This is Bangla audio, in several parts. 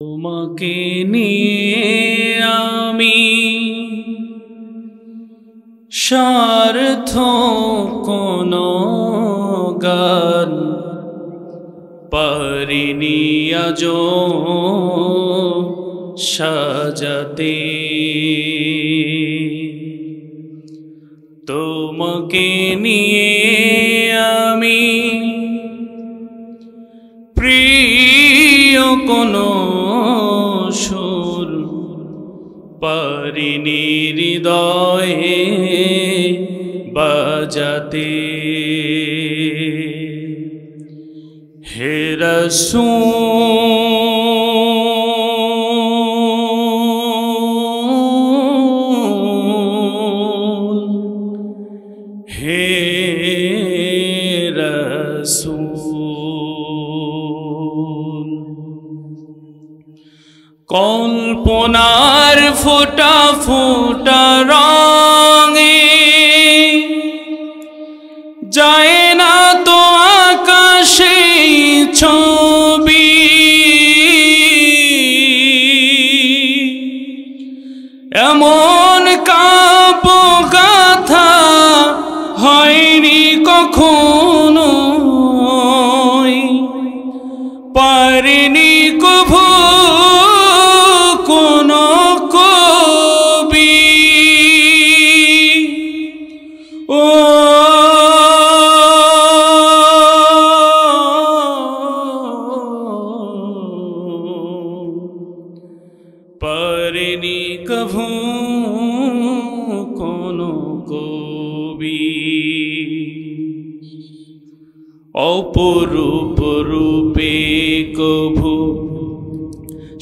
তোমাকে নিয়ে আমি স্বার্থ কোনো গান পারিনি আজো সাজাতে। তোমাকে নিয়ে আমি প্রিয় কোনো সুর পারিনি হৃদয়ে বাজাতে। হে রাসূল, হে রাসূল, কল্পনার ফোঁটা ফোঁটা রঙে যায় না তো আকাশে ছবি। এমন কাব্য গাথা হয়নি কখনো, পারেনি কভু কোনো কবি। ও পারেনি কভু কোনো কবি। অপরূপ রূপে কভু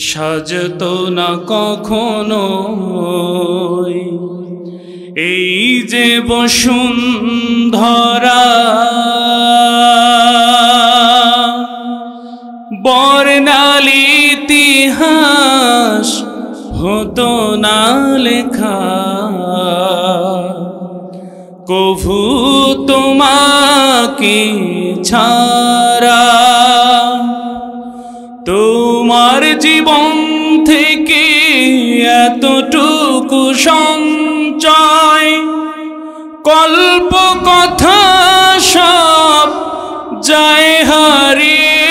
সাজত না কখনো এই যে বসুন্ধরা। বর্ণালী ইতিহাস হতো না লেখা কভু তোমাকে ছাড়া। তোমার জীবন থেকে এতটুকু সঞ্চয় কল্প কথা সব যায় হারিয়ে।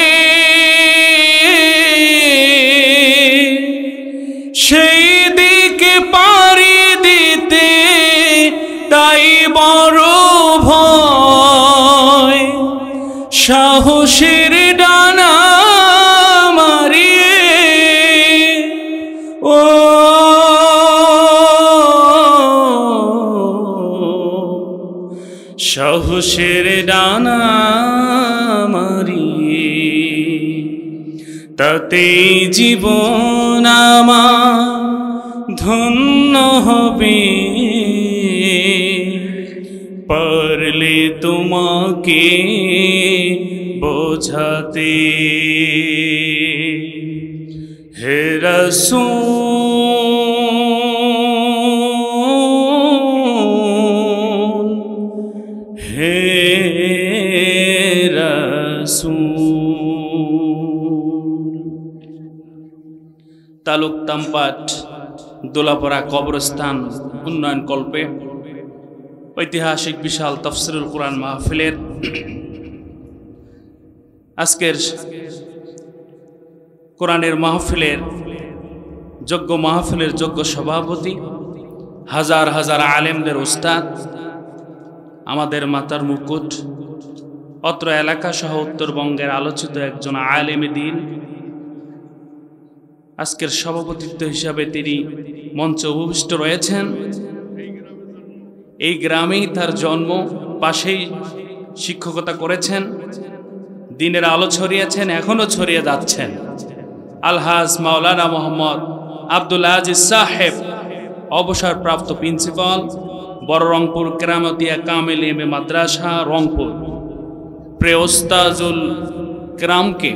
সেই দিকে পাড়ি দিতে তাই বড় ভয়, সাহসের ডানা মারিয়ে। ও সাহসের ডানা মারিয়ে, তাতে জীবন আমার ধন্য হবে। পারলে তোমাকে বোঝাতে। হে রাসূল, হে রাসূল। তালুক তামপাট দোলাপাড়া কবরস্থান উন্নয়ন কল্পে ঐতিহাসিক বিশাল তাফসিরুল কুরআন মাহফিলের আজকের কোরআনের মাহফিলের যোগ্য সভাপতি, হাজার হাজার আলেমদের উস্তাদ, আমাদের মাতার মুকুট, অত্র এলাকা সহ উত্তরবঙ্গের আলোচিত একজন আলেমে দ্বীন। আজকের সভাপতিত্ব হিসাবে তিনি মঞ্চে উপবিষ্ট রয়েছেন। এই গ্রামেই তার জন্ম, পাশেই শিক্ষকতা করেছেন, দ্বীনের আলো ছড়িয়েছেন, এখনো ছড়িয়ে যাচ্ছেন। আলহাজ মাওলানা মোহাম্মদ আব্দুল আজিজ সাহেব, অবসরপ্রাপ্ত প্রিন্সিপাল, বড় রংপুর কেরামতিয়া কামেল এম.এ মাদ্রাসা রংপুর। প্রিয় ওস্তাজুল কেরামকে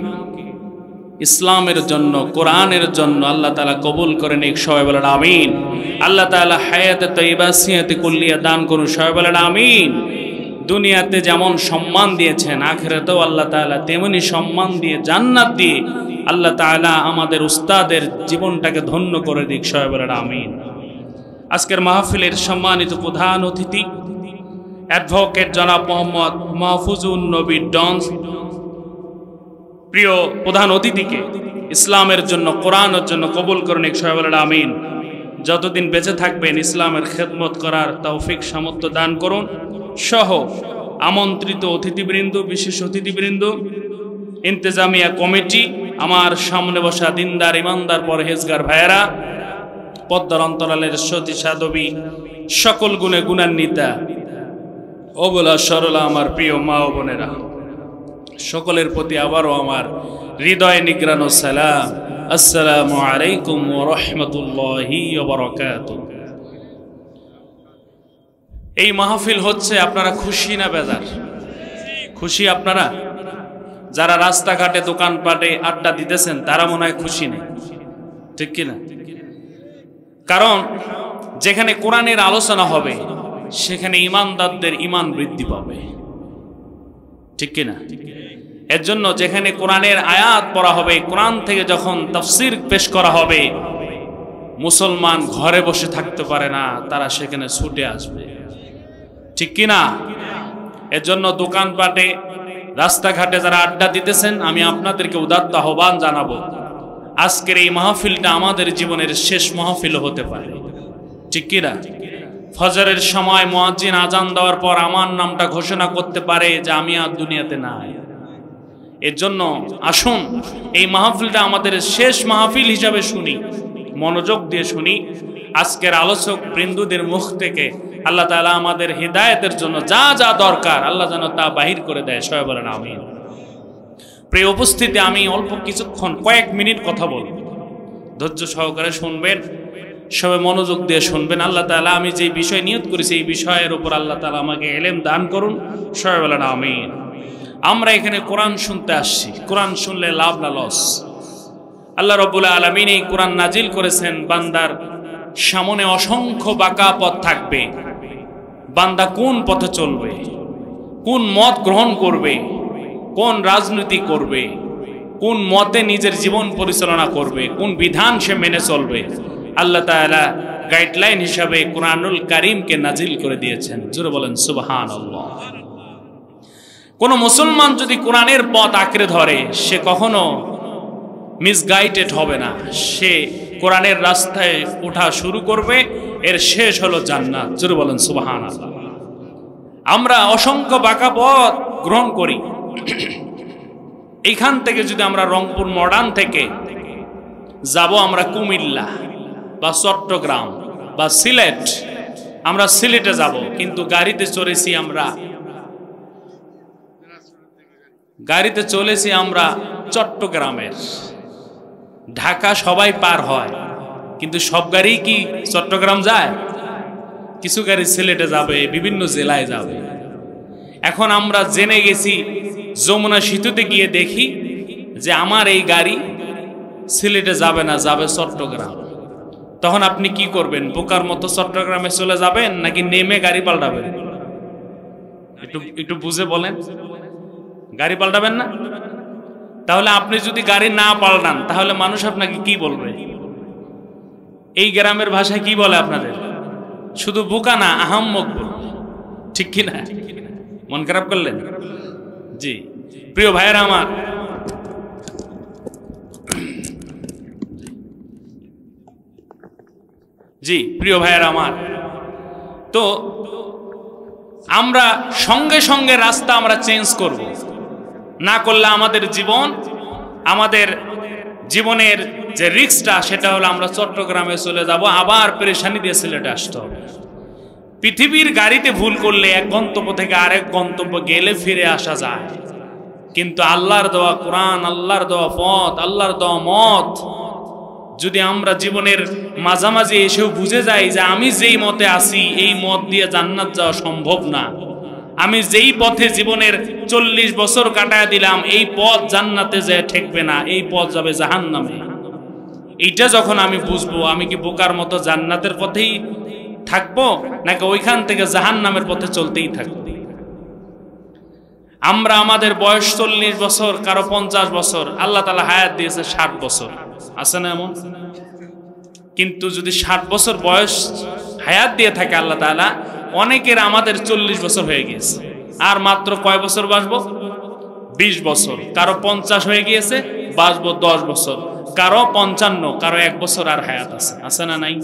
ইসলামের জন্য, কোরআনের জন্য আল্লাহ তাআলা কবুল করেন। এক সবাই বলেন আমিন। আল্লাহ তাআলা হায়াতে তয়্যিবা সিহাতে কুল্লিয়া দান করুন, সবাই বলেন আমিন। দুনিয়াতে যেমন সম্মান দিয়েছেন, আখিরাতেও আল্লাহ তাআলা তেমনি সম্মান দিয়ে জান্নাত দিয়ে আল্লাহ তাআলা আমাদের উস্তাদের জীবনটাকে ধন্য করে দিক। সবাই বলেন আমিন। আজকের মাহফিলের সম্মানিত প্রধান অতিথি অ্যাডভোকেট জনাব মোহাম্মদ মাহফুজুন নবী ডন, প্রিয় প্রধান অতিথিকে ইসলামের জন্য, কোরআনের জন্য কবুল করুন। সবাই বলেন আমিন। যতদিন বেঁচে থাকবেন ইসলামের খেদমত করার তৌফিক সামর্থ্য দান করুন। সহ আমন্ত্রিত অতিথিবৃন্দ, বিশেষ অতিথিবৃন্দ, ইন্তেজামিয়া কমিটি, আমার সামনে বসা দিনদার ইমানদার পরহেজগার ভাইয়েরা, পদ্মার অন্তরালের সতী সাধবী, সকল গুণে গুণান্বিতা অবলা সরলা আমার প্রিয় মা ও বোনেরা, সকলের প্রতি আবারও আমার হৃদয় নিগ্রানো সালাম। আসসালামু আলাইকুম ওয়া রাহমাতুল্লাহি ওয়া বারাকাতুহু। এই মাহফিল হচ্ছে, আপনারা খুশি না বেজার? খুশি আপনারা? যারা রাস্তাঘাটে দোকানপাটে আড্ডা দিতেছেন তারা মনে হয় খুশি নেই, ঠিক কিনা? কারণ যেখানে কোরআনের আলোচনা হবে সেখানে ঈমানদারদের ঈমান বৃদ্ধি পাবে, ঠিক কিনা? এর জন্য যেখানে কোরআনের আয়াত পড়া হবে, কোরআন থেকে যখন তাফসীর পেশ করা হবে, মুসলমান ঘরে বসে থাকতে পারে না, তারা সেখানে ছুটে আসবে, ঠিক কিনা? এর জন্য দোকানপাটে রাস্তাঘাটে যারা আড্ডা দিতেছেন, আমি আপনাদেরকে উদাত্ত আহ্বান জানাবো, আজকের এই মাহফিলটা আমাদের জীবনের শেষ মাহফিল হতে পারে, ঠিক কিনা? ফজরের সময় মুয়াজ্জিন আজান দেওয়ার পর আমার নামটা ঘোষণা করতে পারে যে আমি আর দুনিয়াতে নাই। এর জন্য আসুন এই মাহফিলটা আমাদের শেষ মাহফিল হিসাবে শুনি, মনোযোগ দিয়ে শুনি। আজকের আলোচক বৃন্দুদের মুখ থেকে আল্লাহ তাআলা আমাদের হিদায়াতের জন্য যা যা দরকার আল্লাহ যেন তা বাহির করে দেয়। সবাই বলেন আমিন। প্রিয় উপস্থিতি, আমি অল্প কিছুক্ষণ কয়েক মিনিট কথা বলব, ধৈর্য সহকারে শুনবেন, সবাই মনোযোগ দিয়ে শুনবেন। আল্লাহ তাআলা আমি যে বিষয় নিয়ত করেছি এই বিষয়ের উপর আল্লাহ তাআলা আমাকে ইলম দান করুন। সবাই বলেন আমিন। আমরা এখানে কোরআন শুনতে আসছি, কোরআন শুনলে লাভ না লস? আল্লাহ রাব্বুল আলামিন এই কোরআন নাজিল করেছেন, বান্দার সামনে অসংখ্য বাঁকা পথ থাকবে, বান্দা কোন পথে চলবে, কোন মত গ্রহণ করবে, কোন রাজনীতি করবে, কোন মতে নিজের জীবন পরিচালনা করবে, কোন বিধান সে মেনে চলবে, আল্লাহ তাআলা গাইডলাইন হিসাবে কোরআনুল কারীমকে নাজিল করে দিয়েছেন। জোরে বলেন সুবহানাল্লাহ। কোন মুসলমান যদি কোরআনের পথ আঁকড়ে ধরে সে কখনো মিসগাইডেড হবে না, সে কোরআনের রাস্তায় ওঠা শুরু করবে, এর শেষ হলো জান্নাত। জোরে বলেন সুবহানাল্লাহ। আমরা অসংখ্য বাঁকা পথ গ্রহণ করি। এইখান থেকে যদি আমরা রংপুর মডার্ন থেকে যাব আমরা কুমিল্লা বা চট্টগ্রাম বা সিলেট, আমরা সিলেটে যাব, কিন্তু গাড়িতে চলেছি আমরা চট্টগ্রামের। ঢাকা সবাই পার হয়, কিন্তু সব গাড়ি কি চট্টগ্রাম যায়? কিছু গাড়ি সিলেটে যাবে, বিভিন্ন জেলায় যাবে। এখন আমরা জেনে গেছি, যমুনা সেতুতে গিয়ে দেখি যে আমার এই গাড়ি সিলেটে যাবে না, যাবে চট্টগ্রাম। তখন আপনি কি করবেন? বোকার মতো চট্টগ্রামে চলে যাবেন নাকি নেমে গাড়ি পাল্টাবেন? একটু বুঝে বলেন। গাড়ি পাল্টাবেন না? তাহলে আপনি যদি গাড়ি না পাল্টান তাহলে মানুষ আপনাকে কি বলবে? এই গ্রামের ভাষায় কি বলে আপনাদের? শুধু বোকা না, আহাম্মক বলবে, ঠিক কিনা? মন খারাপ করলেন? জি প্রিয় ভাইয়েরা আমার, তো আমরা সঙ্গে সঙ্গে রাস্তা আমরা চেঞ্জ করব, না করলে আমাদের জীবনের যে রিস্কটা সেটা হলো আমরা চট্টগ্রামে চলে যাব, আবার পেরেশানি দিয়ে সিলেটে আসতে হবে। পৃথিবীর গাড়িতে ভুল করলে এক গন্তব্য থেকে আরেক গন্তব্য গেলে ফিরে আসা যায়, কিন্তু আল্লাহর দেওয়া কোরআন, আল্লাহর দেওয়া পথ, আল্লাহর দেওয়া মত যদি আমরা জীবনের মাঝামাঝি এসেও বুঝে যাই যে আমি যেই মতে আছি এই মত দিয়ে জান্নাত যাওয়া সম্ভব না, আমি যেই পথে জীবনের 40 বছর কাটায় দিলাম এই পথ জান্নাতে যায় ঠেকবে না, এই পথ যাবে জাহান্নামে, এইটা যখন আমি বুঝবো, আমি কি বোকার মতো জান্নাতের পথেই থাকবো নাকি ওইখান থেকে জাহান্নামের পথে চলতেই থাকবো? আমরা আমাদের বয়স 40 বছর, কারো 50 বছর, আল্লাহ তাআলা হায়াত দিয়েছে 60 বছর, আছে না এমন? কিন্তু যদি 60 বছর বয়স হায়াত দিয়ে থাকে আল্লাহ তাআলা, অনেকের আমাদের 40 বছর হয়ে গিয়েছে, আর মাত্র কয় বছর বাঁচবো? 20 বছর। কারো 50 হয়ে গিয়েছে, বাঁচবো 10 বছর। কারো 55, কারো 1 বছর আর হায়াত আছে, আছে না নাই?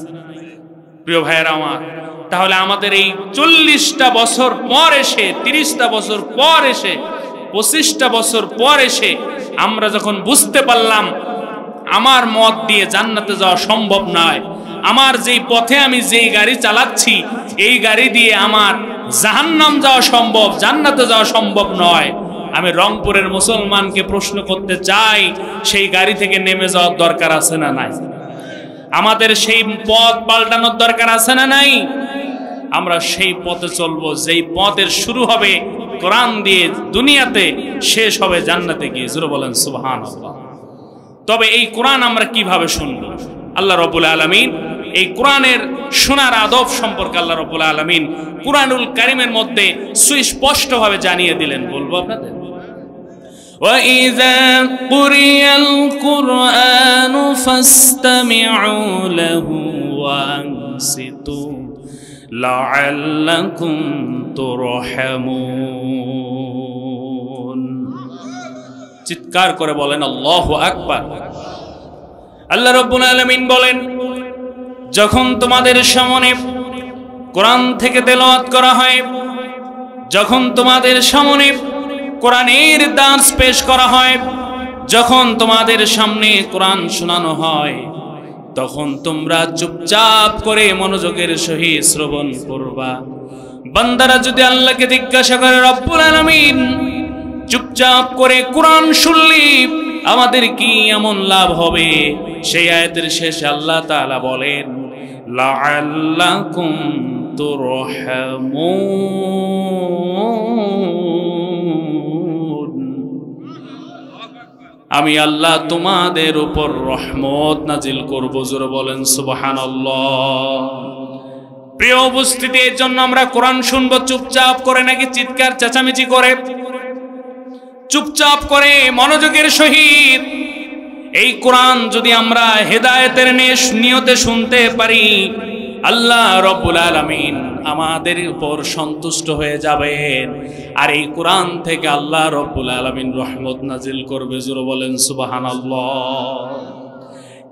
প্রিয় ভাইয়েরা আমার, তাহলে আমাদের এই 40টা বছর পর এসে, 30টা বছর পর এসে, 25টা বছর পর এসে আমরা যখন বুঝতে পারলাম আমার মত দিয়ে জান্নাতে যাওয়া সম্ভব নয়, আমার যেই পথে আমি যেই গাড়ি চালাচ্ছি এই গাড়ি দিয়ে আমার জাহান্নাম যাওয়া সম্ভব, জান্নাতে যাওয়া সম্ভব নয়, আমি রংপুরের মুসলমানকে প্রশ্ন করতে চাই, সেই গাড়ি থেকে নেমে যাওয়ার দরকার আছে না নাই? আমাদের সেই পথ পাল্টানোর দরকার আছে না নাই? আমরা সেই পথে চলবো যেই পথের শুরু হবে কোরআন দিয়ে দুনিয়াতে, শেষ হবে জান্নাতে গিয়ে। জোরে বলেন সুবহানাল্লাহ। তবে এই কোরআন আমরা কিভাবে শুনবো? আল্লাহ রাব্বুল আলামিন এই কোরআনের শোনার আদব সম্পর্কে আল্লাহ রাব্বুল আলামিন কুরআনুল কারীমের মধ্যে সুস্পষ্টভাবে জানিয়ে দিলেন। বলবো আপনাদের, وَإِذَا قُرِئَ الْقُرْآنُ فَاسْتَمِعُوا لَهُ وَأَنصِتُوا لَعَلَّكُمْ تُرْحَمُونَ। চিৎকার করে বলেন আল্লাহু আকবার। আল্লাহ রাব্বুল আলামিন বলেন, যখন তোমাদের সামনে কোরআন থেকে তেলাওয়াত করা হয়, যখন তোমাদের সামনে কোরআনের দার্স পেশ করা হয়, যখন তোমাদের সামনে কোরআন শোনানো হয়, তখন তোমরা চুপচাপ করে মনোযোগের সহিত শ্রবণ করবা। বান্দারা যদি আল্লাহকে জিজ্ঞাসা করে, রব্বুল আলামিন চুপচাপ করে কোরআন শুনলি আমাদের কি এমন লাভ হবে? সেই আয়াতের শেষে আল্লাহ তাআলা বলেন, লাআল্লাকুম তুরহামুন, আমি আল্লাহ তোমাদের উপর রহমত নাজিল করব। জোরে বলেন সুবহানাল্লাহ। প্রিয় উপস্থিতি, এর জন্য আমরা কোরআন শুনবো চুপচাপ করে নাকি চিৎকার চেঁচামেচি করে? চুপচাপ করে মনোযোগের সহিত এই কোরআন যদি আমরা হেদায়েতের নিয়তে শুনতে পারি, আল্লাহ রাব্বুল আলামিন আমাদের উপর সন্তুষ্ট হয়ে যাবেন, আর এই কোরআন থেকে আল্লাহ রাব্বুল আলামিন রহমত নাজিল করবে। জোরে বলেন সুবহানাল্লাহ।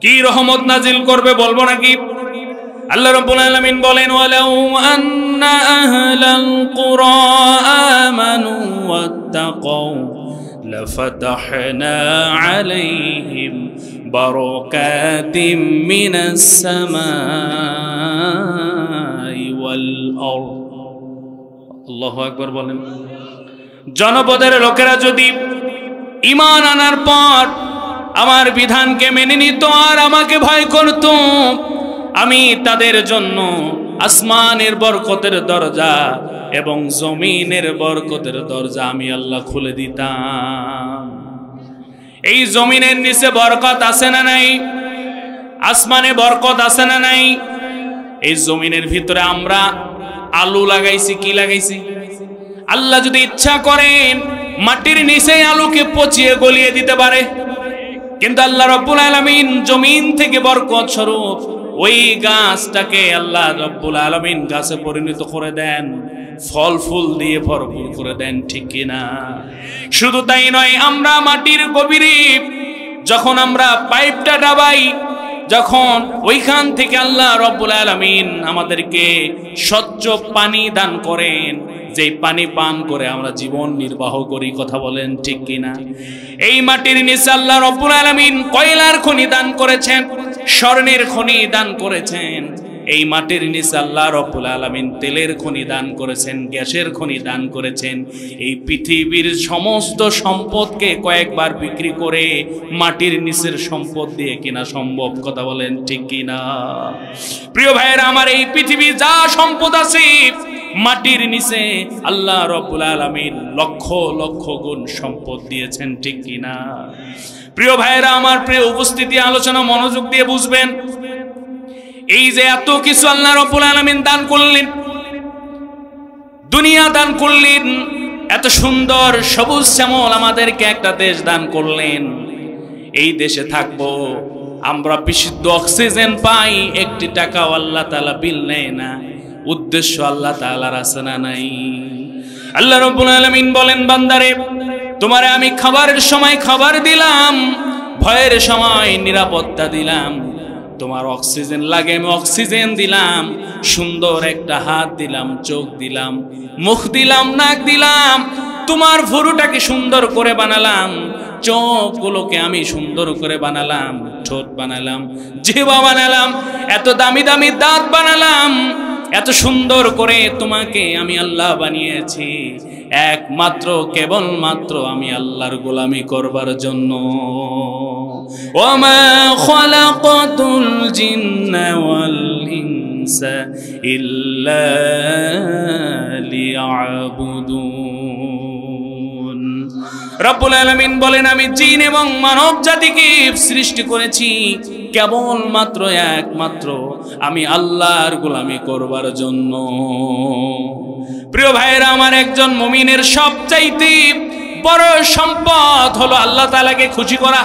কি রহমত নাজিল করবে বলবো নাকি? আল্লাহ রাব্বুল আলামিন বলেন, ওয়ালাউ আন্না আহলাল কুরা আমানু ওয়াত্তাকাউ লাফাতাহনা আলাইহিম বারাকাতিম মিনাস সামাই ওয়াল আরদ। আল্লাহু আকবার বলেন। জনপদের লোকেরা যদি ঈমান আনার পর আমার বিধানকে মেনে নিত আর আমাকে ভয় করত, আমি তাদের জন্য আসমানের বরকতের দরজা এবং জমিনের বরকতের দরজা আমি আল্লাহ খুলে দিতাম। এই জমিনের নিচে বরকত আছে না নাই? আসমানে বরকত আছে না নাই? এই জমিনের ভিতরে আমরা আলু লাগাইছি, কি লাগাইছি? আল্লাহ যদি ইচ্ছা করেন মাটির নিচে আলুকে পচিয়ে গলিয়ে দিতে পারে, কিন্তু আল্লাহ রাব্বুল আলামিন জমিন থেকে বরকত স্বরূপ ওই গাছটাকে আল্লাহ রাব্বুল আলামিন গাছে পরিণত করে দেন, ফল ফুল দিয়ে ভরপুর করে দেন, ঠিক কিনা? শুধু তাই নয়, আমরা মাটির গভীরে যখন আমরা পাইপটা ডাবাই, যখন ওইখান থেকে আল্লাহ রাব্বুল আলামিন আমাদেরকে স্বচ্ছ পানি দান করেন, যেই পানি পান করে আমরা জীবন নির্বাহ করি, কথা বলেন ঠিক কিনা? এই মাটির নিচে আল্লাহ রাব্বুল আলামিন কয়লার খনি দান করেছেন, স্বর্ণের খনি দান করেছেন। এই মাটির নিচে আল্লাহ রাব্বুল আলামিন তেলের খনি দান করেছেন, গ্যাসের খনি দান করেছেন। এই পৃথিবীর সমস্ত সম্পদকে কয়েকবার বিক্রি করে মাটির নিচের সম্পদ দিয়ে কিনা সম্ভব, কথা বলেন ঠিক কিনা? প্রিয় ভাইয়েরা আমার, এই পৃথিবীর যা সম্পদ আছে মাটির নিচে আল্লাহ রাব্বুল আলামিন লক্ষ লক্ষ গুণ সম্পদ দিয়েছেন, ঠিক কিনা? প্রিয় ভাইয়েরা আমার, প্রিয় উপস্থিতি, আলোচনা মনোযোগ দিয়ে বুঝবেন। এই যে এত কিছু আল্লাহ রাব্বুল আলামিন দান করলেন, দুনিয়া দান করলেন, এত সুন্দর সবুজ শ্যামল আমাদেরকে একটা দেশ দান করলেন। এই দেশে থাকবো, আমরা বিশুদ্ধ অক্সিজেন পাই, একটি টাকাও আল্লাহ তাআলা বিল নেয় না। উদ্দেশ্য আল্লাহ তাআলার আছে না নাই? আল্লাহ রাব্বুল আলামিন বলেন, বান্দারে তোমারে আমি খাবারের সময় খাবার দিলাম, ভয়ের সময় নিরাপত্তা দিলাম, তোমার অক্সিজেন লাগে আমি অক্সিজেন দিলাম, সুন্দর একটা হাত দিলাম, চোখ দিলাম, মুখ দিলাম, নাক দিলাম, তোমার ভুরুটাকে সুন্দর করে বানালাম, চোখগুলোকে আমি সুন্দর করে বানালাম, ঠোঁট বানালাম, জিহ্বা বানালাম, এত দামি দামি দাঁত বানালাম, এত সুন্দর করে তোমাকে আমি আল্লাহ বানিয়েছি একমাত্র কেবলমাত্র আমি আল্লাহর গোলামি করবার জন্য। ওমা খালাকাতুল জিন্না ওয়াল ইনসা ইল্লা লিয়াবুদুন। রব্বুল আলামিন বলেন, আমি জিন এবং মানব জাতিকে সৃষ্টি করেছি কেবলমাত্র একমাত্র আমি আল্লাহর গোলামি করবার জন্য। প্রিয় ভাইয়েরা আমার, একজন মুমিনের সবচাইতে বড় সম্পদ হলো আল্লাহ তাআলাকে খুশি করা,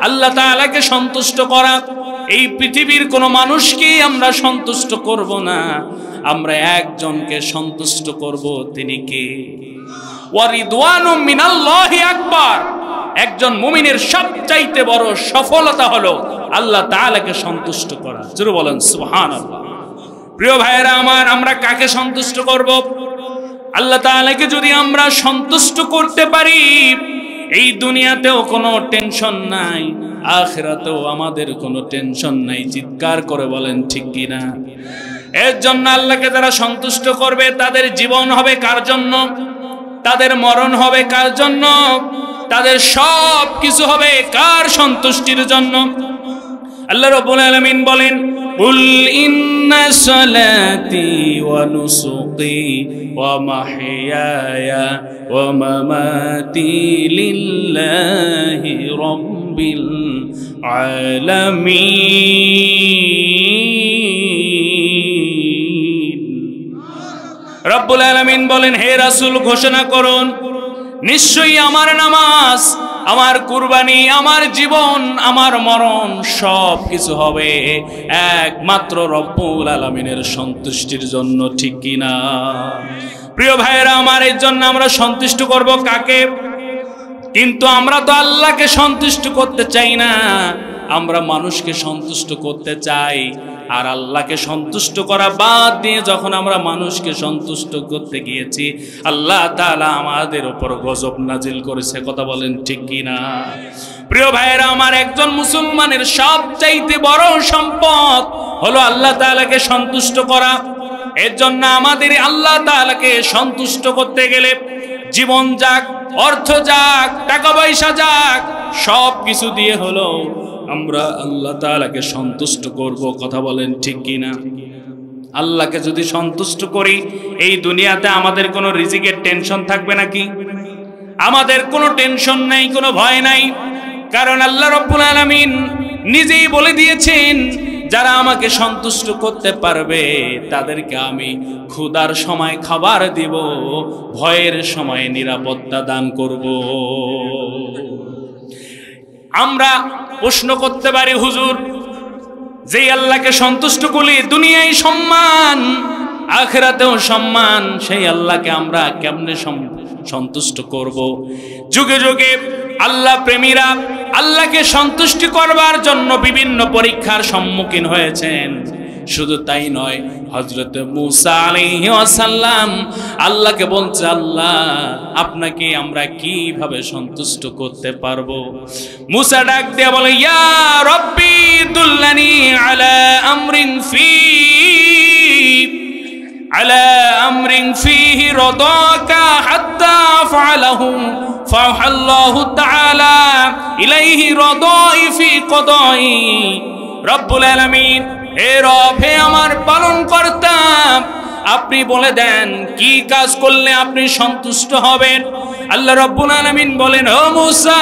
আল্লাহ তাআলাকে সন্তুষ্ট করা। এই পৃথিবীর কোনো মানুষকে আমরা সন্তুষ্ট করব না, আমরা একজনকে সন্তুষ্ট করব, তিনি কে? ওয়ারিদওয়ানু মিনাল্লাহি আকবার। একজন মুমিনের সবচাইতে বড় সফলতা হলো আল্লাহ তাআলাকে সন্তুষ্ট করা। জোরে বলেন সুবহানাল্লাহ। প্রিয় ভাইয়েরা আমার, আমরা কাকে সন্তুষ্ট করব? আল্লাহ তাআলাকে যদি আমরা সন্তুষ্ট করতে পারি, এই দুনিয়াতেও কোনো টেনশন নাই, আখিরাতেও আমাদের কোনো টেনশন নাই। চিৎকার করে বলেন ঠিক কিনা? এর জন্য আল্লাহকে যারা সন্তুষ্ট করবে, তাদের জীবন হবে কার জন্য? তাদের মরণ হবে কার জন্য? তাদের সব কিছু হবে কার সন্তুষ্টির জন্য? আল্লাহ রাব্বুল আলামিন বলেন, কুল ইন্না সালাতি ওয়া নুসুকি ওয়া মাহইয়ায়া ওয়া মামাতি লিল্লাহি রাব্বিল আলামিন। রব্বুল আলামিন বলেন, হে রাসূল ঘোষণা করুন, নিশ্চয়ই আমার নামাজ, আমার কুরবানি, আমার জীবন, আমার মরণ সব কিছু হবে একমাত্র রব্বুল আলামিনের সন্তুষ্টির জন্য। ঠিক কিনা? প্রিয় ভাইয়েরা আমার, এর জন্য আমরা সন্তুষ্ট করব কাকে? কিন্তু আমরা তো আল্লাহকে সন্তুষ্ট করতে চাই না, আমরা মানুষকে সন্তুষ্ট করতে চাই। আর আল্লাহকে সন্তুষ্ট করা বাদ দিয়ে যখন আমরা মানুষকে সন্তুষ্ট করতে গিয়েছি, আল্লাহ তাআলা আমাদের উপর গজব নাজিল করেছে। কথা বলেন ঠিক কিনা? প্রিয় ভাইয়েরা আমার, একজন মুসলমানের সবচাইতে বড় সম্পদ হলো আল্লাহ তাআলাকে সন্তুষ্ট করা। এর জন্য আমাদের আল্লাহ তাআলাকে সন্তুষ্ট করতে গেলে জীবন যাক, অর্থ যাক, টাকা পয়সা যাক, সব কিছু দিয়ে হলো আমরা আল্লাহ তাআলাকে সন্তুষ্ট করব। কথা বলেন ঠিক কিনা? আল্লাহকে যদি সন্তুষ্ট করি, এই দুনিয়াতে আমাদের কোনো রিজিকের টেনশন থাকবে নাকি? আমাদের কোনো টেনশন নাই, কোনো ভয় নাই, কারণ আল্লাহ রাব্বুল আলামিন নিজেই বলে দিয়েছেন, যারা আমাকে সন্তুষ্ট করতে পারবে তাদেরকে আমি ক্ষুধার সময় খাবার দিব, ভয়ের সময় নিরাপত্তা দান করব। আমরা প্রশ্ন করতে পারি, হুজুর, যেই আল্লাহকে সন্তুষ্ট করি দুনিয়ায় সম্মান, আখিরাতেও সম্মান, সেই আল্লাহকে আমরা কেমনে সন্তুষ্ট করব? যুগে যুগে আল্লাহ প্রেমীরা আল্লাহকে সন্তুষ্টি করবার জন্য বিভিন্ন পরীক্ষার সম্মুখীন হয়েছেন। শুধু তাই নয়, হযরত মূসা আলাইহিস সালাম আল্লাহকে বলছে, আল্লাহ আপনাকে আমরা কিভাবে সন্তুষ্ট করতে পারবো? মূসা ডাক দিয়ে বলে, ইয়া রাব্বি দুল্লানি আলা আমরিন ফীহি রাদাকা হাত্তা ফাআলাহু ফাআল্লাহু তাআলা ইলাইহি রাদাই ফি কদাই। রব্বুল আলামিন, হে রব, হে আমার পালনকর্তা, আপনি বলে দেন কি কাজ করলে আপনি সন্তুষ্ট হবেন। আল্লাহ রাব্বুল আলামিন বলেন, ও মূসা,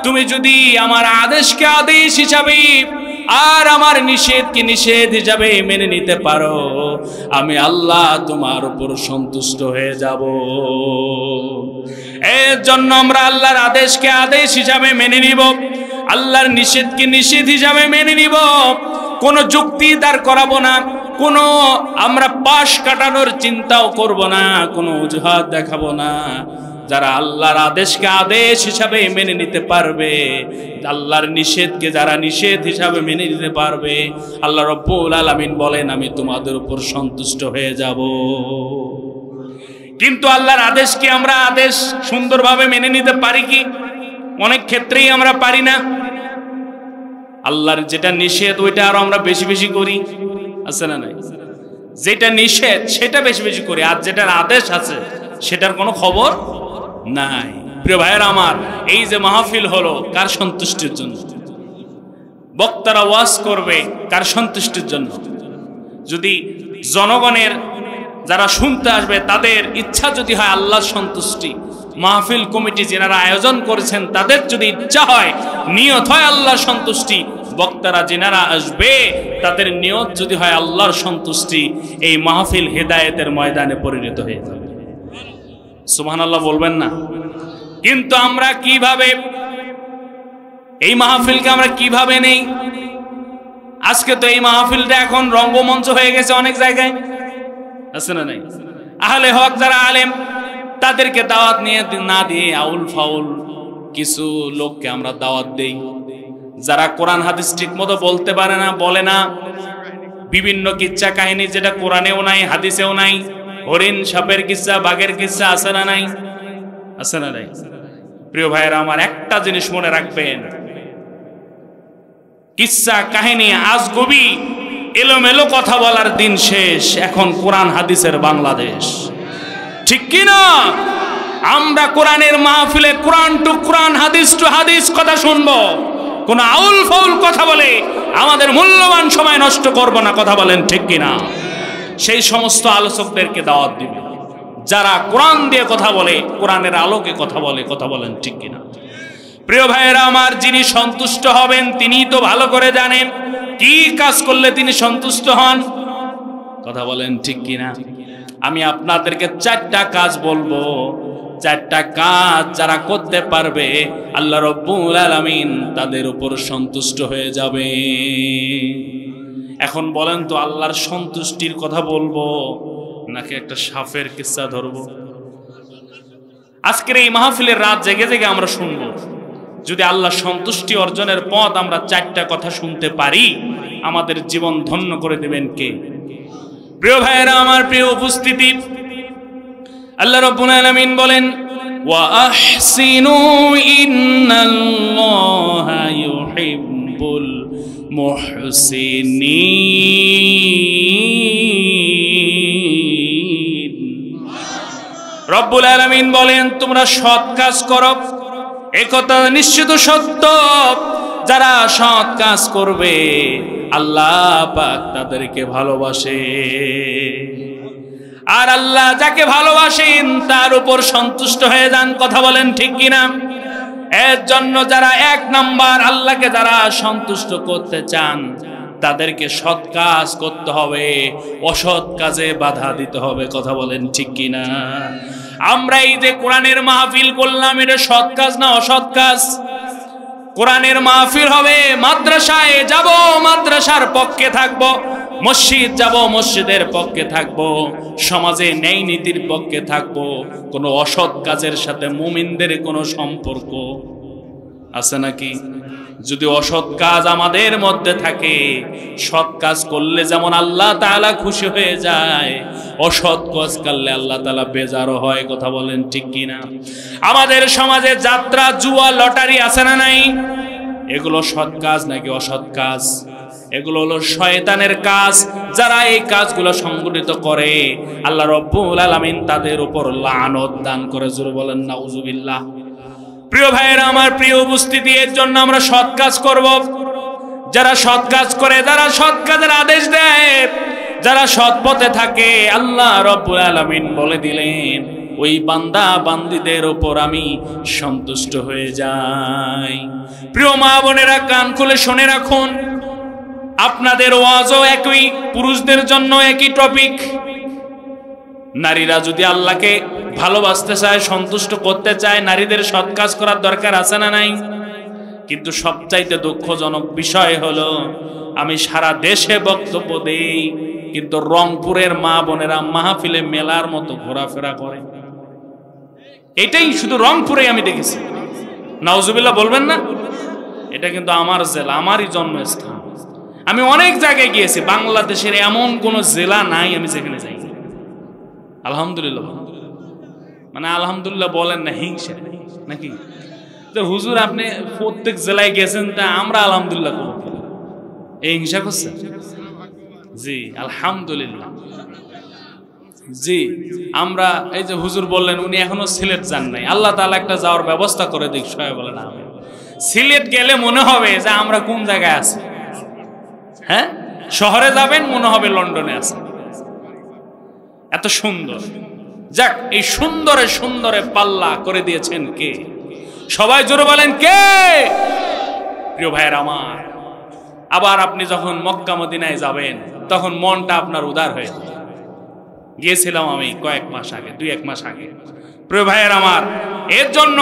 তুমি যদি আমার আদেশকে আদেশ হিসাবে, আর আমার নিষেধকে নিষেধ হিসাবে মেনে নিতে পারো, আমি আল্লাহ তোমার উপর সন্তুষ্ট হয়ে যাব। এর জন্য আমরা আল্লাহর আদেশকে আদেশ হিসাবে মেনে নিব, আল্লাহর নিষেধকে নিষেধ হিসাবে মেনে নিব। কোনো যুক্তি দাঁড় করাবো না, কোনো আমরা পাশ কাটানোর চিন্তাও করব না, কোনো অজুহাত দেখাবো না। যারা আল্লাহর আদেশকে আদেশ হিসাবে মেনে নিতে পারবে, আল্লাহর নিষেধকে যারা নিষেধ হিসাবে মেনে নিতে পারবে, আল্লাহ রাব্বুল আলামিন বলেন আমি তোমাদের উপর সন্তুষ্ট হয়ে যাব। কিন্তু আল্লাহর আদেশকে আমরা আদেশ সুন্দরভাবে মেনে নিতে পারি কি? অনেক ক্ষেত্রেই আমরা পারি না। আল্লাহর যেটা নিষেধ ওইটা আরো আমরা বেশি বেশি করি, আছে না নাই? যেটা নিষেধ সেটা বেশি বেশি করি, আর যেটার আদেশ আছে সেটার কোনো খবর নাই। প্রিয় ভাইয়েরা আমার, এই যে মাহফিল হলো কার সন্তুষ্টির জন্য? বক্তারা ওয়াজ করবে কার সন্তুষ্টির জন্য? যদি জনগণের যারা শুনতে আসবে তাদের ইচ্ছা যদি হয় আল্লাহর সন্তুষ্টি, মাহফিল কমিটি যারা আয়োজন করেছেন তাদের যদি ইচ্ছা হয়, নিয়ত হয় আল্লাহর সন্তুষ্টি, বক্তারা যারা আসবে তাদের নিয়ত যদি হয় আল্লাহর সন্তুষ্টি, এই মাহফিল হেদায়েতের ময়দানে পরিণত হয়ে যাবে। সুবহানাল্লাহ বলবেন না? কিন্তু আমরা কিভাবে এই মাহফিলকে আমরা কিভাবে নেই? আজকে তো এই মাহফিলটা এখন রঙ্গমঞ্চ হয়ে গেছে অনেক জায়গায়, আছে না নাই? আহলে হক যারা আলেম তাদেরকে দাওয়াত নিয়ে না দিয়ে আউল ফাউল কিছু লোককে আমরা দাওয়াত দেই, যারা কোরআন হাদিস ঠিক মতো বলতে পারে না, বলে না, বিভিন্ন কিচ্ছা কাহিনী যেটা কোরআনেও নাই হাদিসেও নাই, হরিণ সাপের কিচ্ছা বাঘের কিচ্ছা আছে না নাই? আছে না নাই? প্রিয় ভাইয়েরা আমার, একটা জিনিস মনে রাখবেন, কিচ্ছা কাহিনী আজগুবি এলোমেলো কথা বলার দিন শেষ। এখন কোরআন হাদিসের বাংলাদেশ, ঠিক কি না? আমরা কোরআনের মাহফিলে কোরআন টু কোরআন হাদিস টু হাদিস কথা শুনবো, কোন আউল ফাউল কথা বলে আমাদের মূল্যবান সময় নষ্ট করব না, কথা বলেন ঠিক কিনা? সেই সমস্ত আলোচকদেরকে দাওয়াত দিবে যারা কোরআন দিয়ে কথা বলে, কোরআনের আলোকে কথা বলে, কথা বলেন ঠিক কিনা? প্রিয় ভাইয়েরা আমার, যিনি সন্তুষ্ট হবেন তিনি তো ভালো করে জানেন কি কাজ করলে তিনি সন্তুষ্ট হন, কথা বলেন ঠিক কিনা? আমি আপনাদেরকে 4টা কাজ বলবো, 4টা কাজ যারা করতে পারবে আল্লাহ রাব্বুল আলামিন তাদের উপর সন্তুষ্ট হয়ে যাবে। এখন বলেন তো, আল্লাহর সন্তুষ্টির কথা বলবো নাকি একটা সাফের কিস্সা ধরবো? আজকের এই মাহফিলের রাত জেগে জেগে আমরা শুনবো। যদি আল্লাহ সন্তুষ্টি অর্জনের পথ আমরা 4টা কথা শুনতে পারি, আমাদের জীবন ধন্য করে দেবেন কে? প্রিয় ভাইয়েরা আমার, প্রিয় উপস্থিতি, আল্লাহ রাব্বুল আলামিন বলেন ওয়া আহসিনু ইন্নাল্লাহা ইউহিব্বুল মুহসিনিন। রব্বুল আলামিন বলেন তোমরা সৎ কাজ করো, একথা নিশ্চিত সত্য, যারা সৎ কাজ করবে আল্লাহ পাক তাদেরকে ভালোবাসে, আর আল্লাহ যাকে ভালোবাসেন তার উপর সন্তুষ্ট হয়ে যান, কথা বলেন ঠিক কিনা? এর জন্য যারা 1 নাম্বার আল্লাহকে যারা সন্তুষ্ট করতে চান তাদেরকে সৎ কাজ করতে হবে, অসৎ কাজে বাধা দিতে হবে, কথা বলেন ঠিক কিনা? আমরা এই যে কোরআনের মাহফিল করলাম, এটা সৎ কাজ না অসৎ কাজ? কোরআনের মাহফিল হবে, মাদ্রাসায় যাব, মাদ্রাসার পক্ষে থাকবো, মসজিদ যাব, মসজিদের পক্ষে থাকবো, সমাজে ন্যায় নীতির পক্ষে থাকবো। কোনো অসৎ কাজের সাথে মুমিনদের কোনো সম্পর্ক আছে নাকি? যদি অসৎ কাজ আমাদের মধ্যে থাকে, সৎ কাজ করলে যেমন আল্লাহ তাআলা খুশি হয়ে যায়, অসৎ কাজ করলে আল্লাহ তাআলা বেজারও হয়, কথা বলেন ঠিক কিনা? আমাদের সমাজে যাত্রা, জুয়া, লটারি আছে না নাই? এগুলো সৎ কাজ নাকি অসৎ কাজ? এগুলো হলো শয়তানের কাজ। যারা এই কাজগুলো সংগঠিত করে আল্লাহ রাব্বুল আলামিন তাদের উপর লানত দান করে, জোরে বলেন নাউজুবিল্লাহ। প্রিয় ভাইয়েরা আমার, প্রিয় উপস্থিতি, এর জন্য আমরা সৎ কাজ করব। যারা সৎ কাজ করে, যারা সৎ কাজের আদেশ দেয়, যারা সৎ পথে থাকে, আল্লাহ রাব্বুল আলামিন বলে দিলেন ওই বান্দা বান্দীদের উপর আমি সন্তুষ্ট হয়ে যাই। প্রিয় মা বোনেরা, কান খুলে শুনে রাখুন, আপনাদের ওয়াজও একই, পুরুষদের জন্য একই টপিক। নারীরা যদি আল্লাহকে ভালোবাসতে চায়, সন্তুষ্ট করতে চায়, নারীদের সৎ কাজ করার দরকার আছে না নাই? কিন্তু সবচাইতে দুঃখজনক বিষয় হলো, আমি সারা দেশে বক্তব্য দেই, কিন্তু রংপুরের মা বোনেরা মাহফিলে মেলার মতো ঘোরাফেরা করে। এটাই শুধু রংপুরে আমি দেখেছি। নাউজুবিল্লাহ বলবেন না? এটা কিন্তু আমার জেলা, আমারই জন্মস্থান। আমি অনেক জায়গায় গিয়েছি, বাংলাদেশের এমন কোন জেলা নাই আমি যেখানে যাই। আলহামদুলিল্লাহ, মানে আলহামদুলিল্লাহ বলেন না, হিংসা নাকি? হুজুর আপনি প্রত্যেক জেলায় গেছেন, তা আমরা আলহামদুলিল্লাহ করব, এই হিংসা করছেন? জি আলহামদুলিল্লাহ। জি আমরা, এই যে হুজুর বললেন উনি এখনো সিলেট যান নাই, আল্লাহ তাআলা একটা যাওয়ার ব্যবস্থা করে দিক। সবাই বলেন আমিন। সিলেট গেলে মনে হবে যে আমরা কোন জায়গায় আছি। হ্যাঁ, শহরে যাবেন মনে হবে লন্ডনে আছে, এত সুন্দর। যাক, এই সুন্দরে সুন্দরে পাল্লা করে দিয়েছেন কে? সবাই জোরে বলেন কে? প্রিয় ভাইয়ের আমার, আবার আপনি যখন মক্কা মদিনায় যাবেন তখন মনটা আপনার উদার হয়ে যাবে। গিয়েছিলাম আমি কয়েক মাস আগে, 2-1 মাস আগে। প্রিয় ভাইয়ের আমার, এর জন্য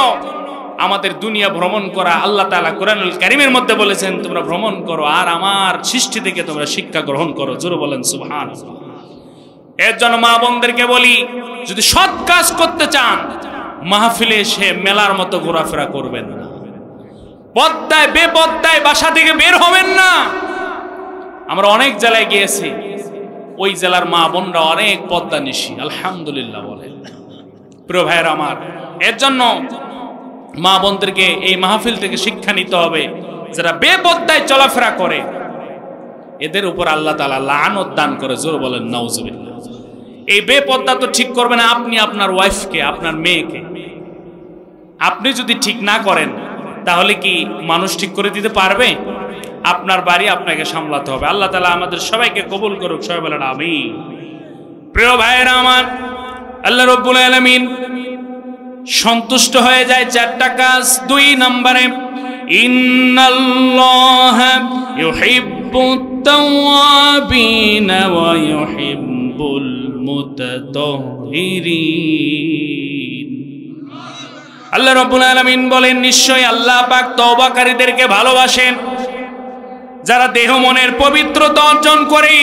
আমাদের দুনিয়া ভ্রমণ করা, আল্লাহ তাআলা কোরআনুল কারীমের মধ্যে বলেছেন তোমরা ভ্রমণ করো আর আমার সৃষ্টি থেকে তোমরা শিক্ষা গ্রহণ করো। জোরে বলেন সুবহানাল্লাহ। এর জন্য মা বোনদেরকে বলি, যদি সৎ কাজ করতে চান মাহফিলে এসে মেলার মতো ঘোরাফেরা করবেন না, পদ্মায় বেপদ্মায় বাসা থেকে বের হবেন না। আমরা অনেক জেলায় গিয়েছি, ওই জেলার মা বোনরা অনেক পদ্মা নিশি, আলহামদুলিল্লাহ বলেন। প্রিয় ভাইয়ের আমার, এর জন্য মা বোনদেরকে এই মাহফিল থেকে শিক্ষা নিতে হবে। যারা বেপদ্মায় চলাফেরা করে এদের উপর আল্লাহ তাআলা লানত দান করে। জোর বলেন নাউজুবিল্লাহ। এই বেপদ্মা তো ঠিক করবে না আপনি আপনার ওয়াইফকে, আপনার মেয়েকে। আপনি যদি ঠিক না করেন তাহলে কি মানুষ ঠিক করে দিতে পারবে? আপনার বাড়ি আপনাকে সামলাতে হবে। আল্লাহ তাআলা আমাদের সবাইকে কবুল করুক। সবাই বলেন আমিন। প্রিয় ভাইয়েরা আমার, আল্লাহ রাব্বুল আলামিন সন্তুষ্ট হয়ে যায় 4টা কাজ। 2 নম্বরে, ইন্নাল্লাহা ইউহিব্বুত তাওয়াবিনা ওয়া ইউহিব্বুল মুতাতাহহিরিন। আল্লাহ রাব্বুল আলামিন বলেন, নিশ্চয়ই আল্লাহ পাক তওবাকারীদেরকে ভালোবাসেন, যারা দেহ মনের পবিত্রতা অর্জন করে,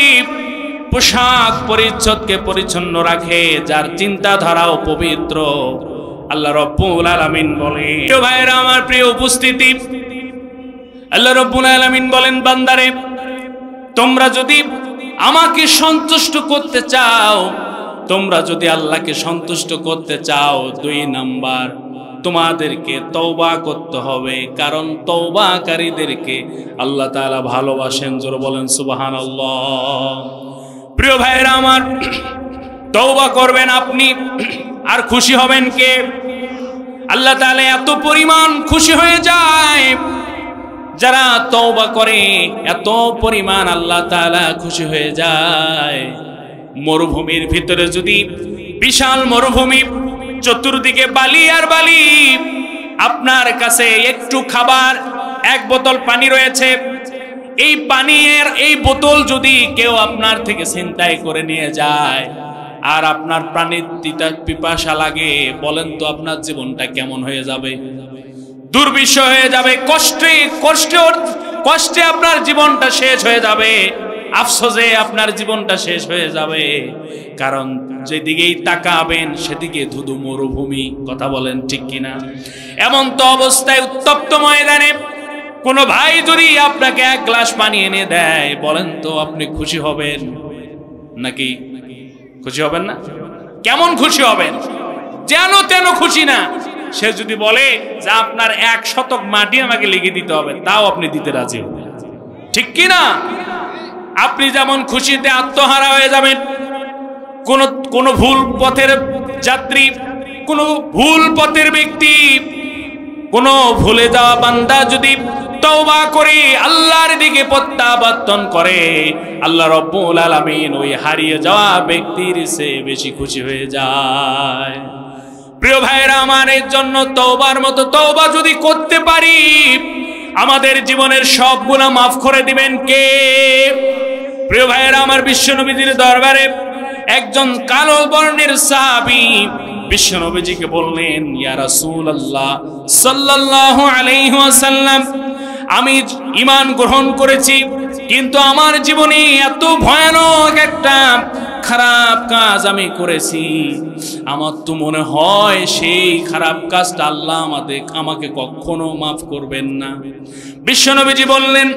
পোশাক পরিচ্ছদকে পরিচ্ছন্ন রাখে, যার চিন্তাধারাও পবিত্র। আল্লাহ রাব্বুল আলামিন বলেন, প্রিয় ভাইরা আমার, প্রিয় উপস্থিতি, আল্লাহ রাব্বুল আলামিন বলেন, বান্দারে তোমরা যদি আমাকে সন্তুষ্ট করতে চাও, তোমরা যদি আল্লাহকে সন্তুষ্ট করতে চাও, 2 নাম্বার তোমাদেরকে তওবা করতে হবে, কারণ তওবাকারীদেরকে আল্লাহ তাআলা ভালোবাসেন। জোরে বলেন সুবহানাল্লাহ। প্রিয় ভাইরা আমার, তওবা করবেন আপনি আর খুশি হবেন কে? আল্লাহ তাআলা এত পরিমাণ খুশি হয়ে যায়, যারা তওবা করে এত পরিমাণ আল্লাহ তাআলা খুশি হয়ে যায়। মরুভূমির ভিতরে যদি বিশাল মরুভূমি, চতুর্দিকে বালি আর বালি, আপনার কাছে একটু খাবার, 1 বোতল পানি রয়েছে, এই পানির এই বোতল যদি কেউ আপনার থেকে ছিনতাই করে নিয়ে যায় আর আপনার পানির পিপাসা লাগে, বলেন তো আপনার জীবনটা কেমন হয়ে যাবে? দুর্বিষহ হয়ে যাবে, কষ্টে কষ্টে কষ্টে আপনার জীবনটা শেষ হয়ে যাবে, আফসোসে আপনার জীবনটা শেষ হয়ে যাবে। কারণ যেদিকেই তাকাবেন সেদিকে ধুধু মরুভূমি। কথা বলেন ঠিক কিনা? এমন তো অবস্থায় উত্তপ্ত ময়দানে কোনো ভাই যদি আপনাকে 1 গ্লাস পানি এনে দেয়, বলেন তো আপনি খুশি হবেন নাকি? খুশি হবেন না? কেমন খুশি হবেন? যেন তেন খুশি না। সে যদি বলে যে আপনার 1 শতক মাটি আমাকে লিখে দিতে হবে, তাও আপনি দিতে রাজি হবেন, ঠিক কি না? আপনি যেমন খুশিতে আত্মহারা হয়ে যাবেন। কোন ভুল পথের যাত্রী, কোন ভুল পথের ব্যক্তি, কোন ভুলে যাওয়া বান্দা যদি তওবা করে আল্লাহর দিকে প্রত্যাবর্তন করে, আল্লাহ রাব্বুল আলামিন ওই হারিয়ে যাওয়া ব্যক্তির চেয়ে বেশি খুশি হয়ে যায়। প্রিয় ভাইরা আমার, এর জন্য তওবার মতো তওবা যদি করতে পারি, আমাদের জীবনের সব গুনাহ মাফ করে দিবেন কে? প্রিয় ভাইয়েরা আমার, বিশ্বনবীজির দরবারে একজন কালো বর্ণের সাহাবী বিশ্বনবীজিকে বললেন, ইয়া রাসূলুল্লাহ সাল্লাল্লাহু আলাইহি ওয়াসাল্লাম, আমি ঈমান গ্রহণ করেছি, কিন্তু আমার জীবনে এত ভয়ানক একটা খারাপ কাজ আমি করেছি, আমার তো মনে হয় সেই খারাপ কাজটা আল্লাহ আমাকে কখনো মাফ করবেন না। বিশ্বনবীজি বললেন,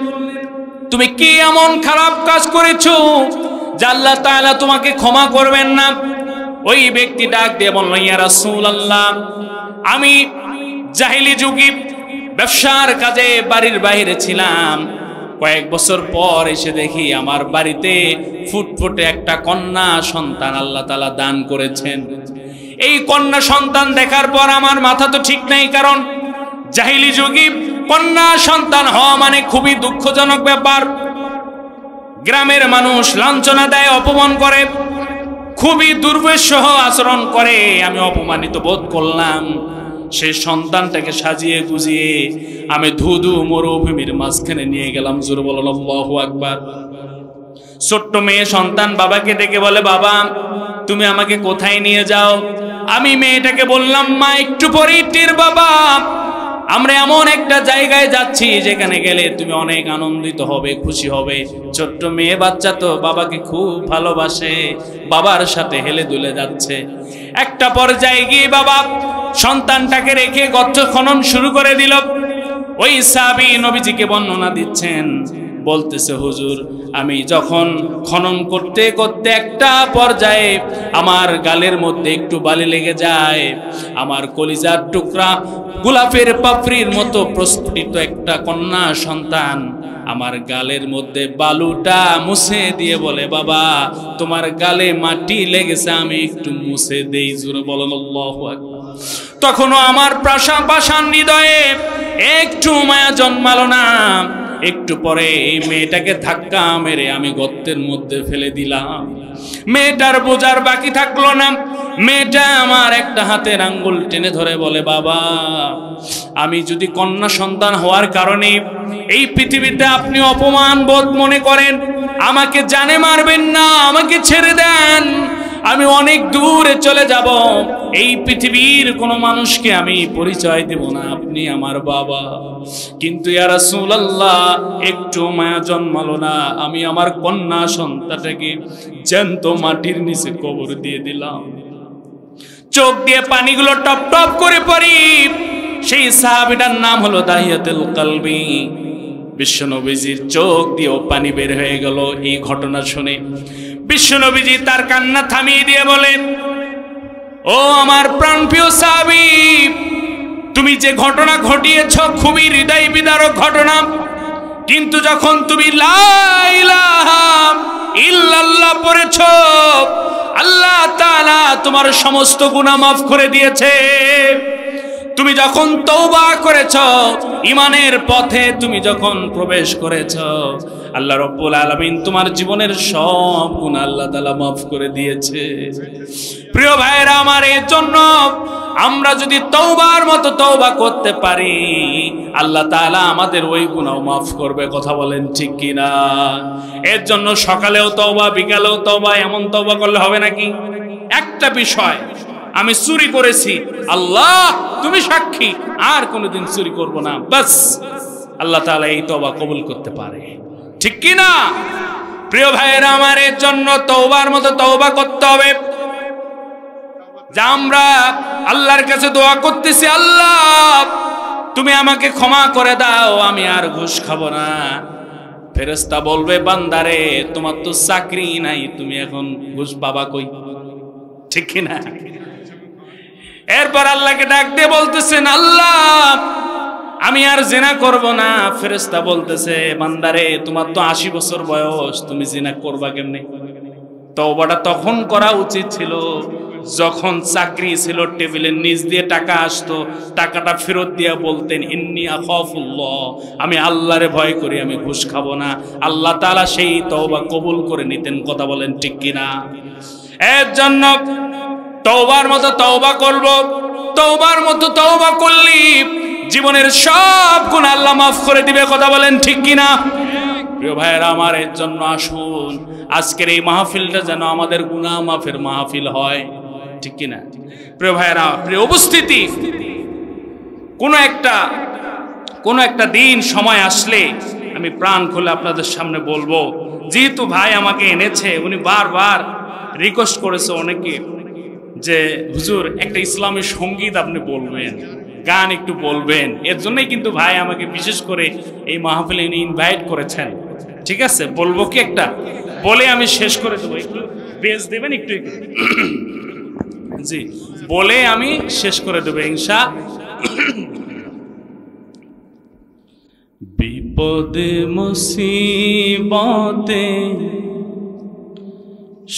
তুমি কি এমন খারাপ কাজ করেছো যে আল্লাহ তাআলা তোমাকে ক্ষমা করবেন না? ওই ব্যক্তি ডাক দিয়ে বলল, ইয়া রাসূলুল্লাহ, আমি জাহিলি যুগে ব্যবসার কাজে বাড়ির বাইরে ছিলাম, কয়েক বছর পর এসে দেখি আমার বাড়িতে ফুটফুটে একটা কন্যা সন্তান আল্লাহ তাআলা দান করেছেন। এই কন্যা সন্তান দেখার পর আমার মাথা তো ঠিক নাই, কারণ জাহিলি যুগে কন্যা সন্তান হওয়া মানে খুবই দুঃখজনক ব্যাপার। গ্রামের মানুষ লাঞ্ছনা দেয়, অপমান করে, খুবই দুর্ব্যবহার আচরণ করে। আমি অপমানিত বোধ করলাম। সেই সন্তানটাকে সাজিয়ে গুজিয়ে আমি ধুধু মরুভূমির মাঝখানে নিয়ে গেলাম। জোরে বলেন আল্লাহু আকবার। ছোট্ট মেয়ে সন্তান বাবাকে ডেকে বলে, বাবা তুমি আমাকে কোথায় নিয়ে যাও? আমি মেয়েটাকে বললাম, মা একটু পরেই টের বাবা, আমরা এমন একটা জায়গায় যাচ্ছি যেখানে গেলে তুমি অনেক আনন্দিত হবে, খুশি হবে। ছোট্ট মেয়ে বাচ্চা তো বাবাকে খুব ভালোবাসে, বাবার সাথে হেলে দুলে যাচ্ছে। একটা পর্যায়ে গিয়ে বাবা সন্তানটাকে রেখে গর্ত খনন শুরু করে দিল। ওই সাহাবী নবীজিকে বর্ণনা দিচ্ছেন, বলতেছে, হুজুর আমি যখন খনন করতে করতে একটা পর্যায়ে আমার গালের মধ্যে একটু বালি লেগে যায়, আমার কলিজার টুকরা গোলাপের পাপড়ির মতো প্রস্ফুটিত একটা কন্যা সন্তান আমার গালের মধ্যে বালুটা মুছে দিয়ে বলে, বাবা তোমার গালে মাটি লেগেছে, আমি একটু মুছে দেই। জোরে বলেন আল্লাহু আকবার। তখনও আমার পাষাণ হৃদয়ে একটু মায়া জন্মালো না। একটু পরে এই মেয়েটাকে ধাক্কা মেরে আমি গর্তের মধ্যে ফেলে দিলাম। মেয়েটার বোঝার বাকি থাকলো না। মেয়েটা আমার একটা হাতের আঙ্গুল টেনে ধরে বলে, বাবা আমি যদি কন্যা সন্তান হওয়ার কারণে এই পৃথিবীতে আপনি অপমান বোধ মনে করেন, আমাকে জানে মারবেন না, আমাকে ছেড়ে দেন, আমি অনেক দূরে চলে যাব, এই পৃথিবীর কোনো মানুষকে আমি পরিচয় দেব না, আপনি আমার বাবা। কিন্তু ইয়া রাসূলুল্লাহ একটু মায়া জন্মালো না, আমি আমার কন্যা সন্তানটাকে জ্যান্ত মাটির নিচে কবর দিয়ে দিলাম। চোখ দিয়ে পানিগুলো টপ টপ করে পড়ি। সেই সাহাবীটার নাম হলো দাহিয়াতুল কলবি। বিশ্বনবীজির চোখ দিয়েও পানি বের হয়ে গেল এই ঘটনা শুনে। বিশ্বনবীজি তার কান্না থামিয়ে দিয়ে বলেন, ও আমার প্রাণপ্রিয় সাহাবী, তুমি যে ঘটনা ঘটিয়েছ খুবই হৃদয় বিদারক ঘটনা, কিন্তু যখন তুমি লা ইলাহা ইল্লাল্লাহ পড়েছ, আল্লাহ তাআলা তোমার সমস্ত গুনাহ মাফ করে দিয়েছে। তুমি যখন তওবা করেছ, ঈমানের পথে তুমি যখন প্রবেশ করেছ, আল্লাহ রাব্বুল আলামিন তোমার জীবনের সব গুনাহ আল্লাহ তাআলা মাফ করে দিয়েছে। প্রিয় ভাইরা আমার, এর জন্য আমরা যদি তওবার মতো তওবা করতে পারি, আল্লাহ তাআলা আমাদের ওই গুনাহ মাফ করবে। কথা বলেন ঠিক কিনা? এর জন্য সকালেও তওবা, বিকালেও তওবা, এমন তওবা করলে হবে নাকি? একটা বিষয়, আমি চুরি করেছি, আল্লাহ তুমি সাক্ষী, আর কোনোদিন চুরি করব না, বাস আল্লাহ তাআলা এই তওবা কবুল করতে পারে। ঠিক কি না? প্রিয় ভাইয়েরা আমার, এর জন্য তওবার মতো তওবা করতে হবে। যা আমরা আল্লাহর কাছে দোয়া করতেছি, আল্লাহ তুমি আমাকে ক্ষমা করে দাও, আমি আর ঘুষ খাবো না। ফেরেশতা বলবে, বান্দারে তোমার তো চাকরি নাই, তুমি এখন ঘুষ পাবা কই? ঠিক কি না? এরপর আল্লাহকে ডাক দিয়ে বলতেছেন, আল্লাহ আমি আর জিনা করব না। ফেরেশতা বলতেছে, বান্দারে তোমার তো 80 বছর বয়স, তুমি জিনা করবা কেমনে? তওবাটা তখন করা উচিত ছিল যখন চাকরি ছিল, টেবিলের নিচ দিয়ে টাকা আসতো, টাকাটা ফেরত দিয়ে বলতেন, ইন্নী আখাফুল্লাহ, আমি আল্লাহরে ভয় করি, আমি ঘুষ খাবো না। আল্লাহ তাআলা সেই তওবা কবুল করে নিতেন। কথা বলেন ঠিক কিনা? এর জন্য তওবার মতো তওবা করব। তওবার মতো তওবা করলি জীবনের সব গুনাহ আল্লাহ মাফ করে দিবে। কথা বলেন ঠিক কিনা? প্রিয় ভাইয়েরা আমার, এর জন্য আসুন আজকের এই মাহফিলটা যেন আমাদের গুনাহ মাফের মাহফিল হয়, ঠিক কিনা? প্রিয় ভাইয়েরা, প্রিয় উপস্থিতি, কোনো একটা দিন সময় আসলে আমি প্রাণ খুলে আপনাদের সামনে বলবো, যেহেতু ভাই আমাকে এনেছে, উনি বারবার রিকোয়েস্ট করেছে অনেকে যে হুজুর একটা ইসলামী সঙ্গীত আপনি বলবেন, গান একটু বলবেন। এর জন্যই কিন্তু ভাই আমাকে বিশেষ করে এই মাহফিলে ইনভাইট করেছেন। ঠিক আছে, বলবো কি একটা বলে আমি শেষ করে দেবো, একটু বেশ দেবেন একটু একটু জি, বলে আমি শেষ করে দেবো ইনশা। বিপদে মুসিবতে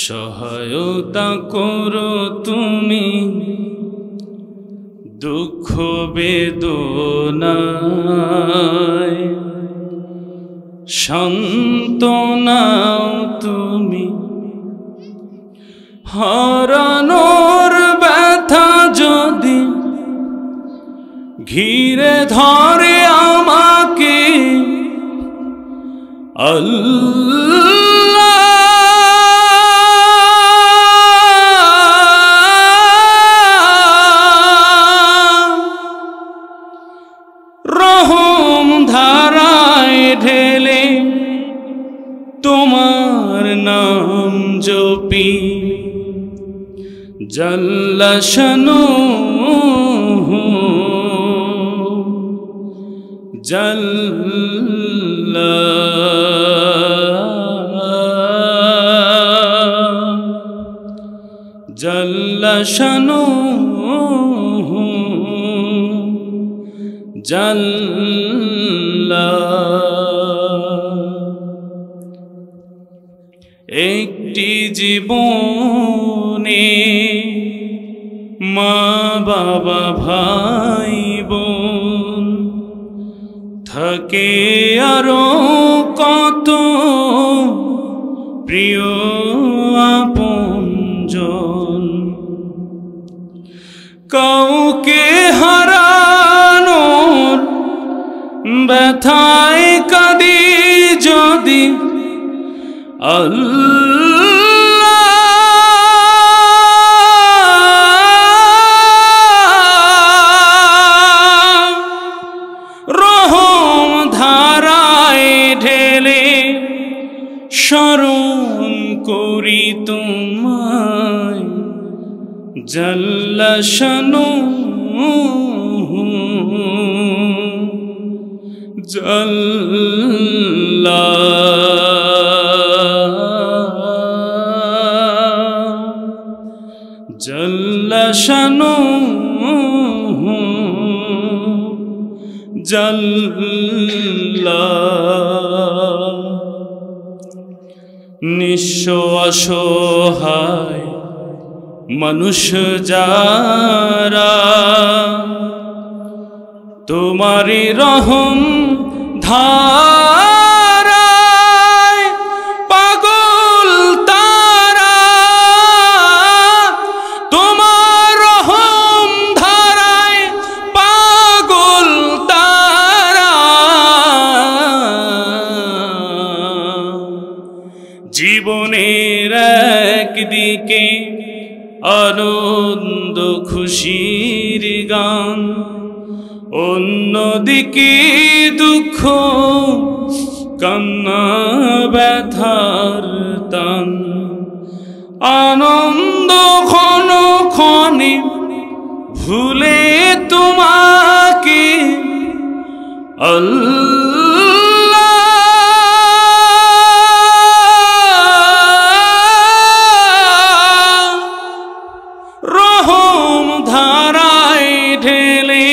সহায়তা করো তুমি, দুঃখ বেদনায় সান্ত্বনাও তুমি, হারানোর ব্যথা যদি ঘিরে ধরে আমাকে, আল্লাহ রহম ধারায় ঢেলে তোমার নাম জপি, জাল্লা শানুহু জাল্লা জাল্লা শানুহু জাল্লা। একটি জীবনে মা বাবা ভাই বোন থাকে, আরো কত প্রিয় আপনজন, কাউকে হারানোর ব্যথায় কাঁদি যদি, আল্লাহ রহম ধারায় ঢেলে স্মরণ করি তোমায়, জাল্লা শানুহু জাল্লা জাল্লা শানুহু জাল্লা। নিঃস্ব অসহায় মানুষ যারা, তোমারি রহম ধারায় পাগল তারা, তোমার রহম ধারায় পাগল তারা, জীবনের একদিকে আনন্দ খুশির গান, অন্যদিকে দুঃখ কান্না ব্যথার টান, আনন্দ ক্ষণ ক্ষণে ভুলে তোমাকে, আল্লাহ রহম ধারায় ঢেলে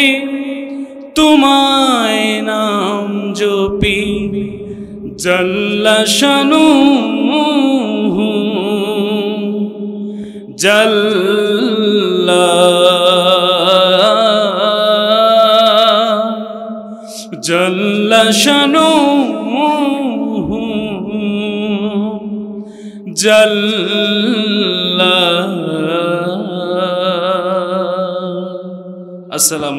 তোমায় নাম জপি, জাল্লা শানুহু জাল্লা জাল্লা শানুহু জাল্লা। আসসালামু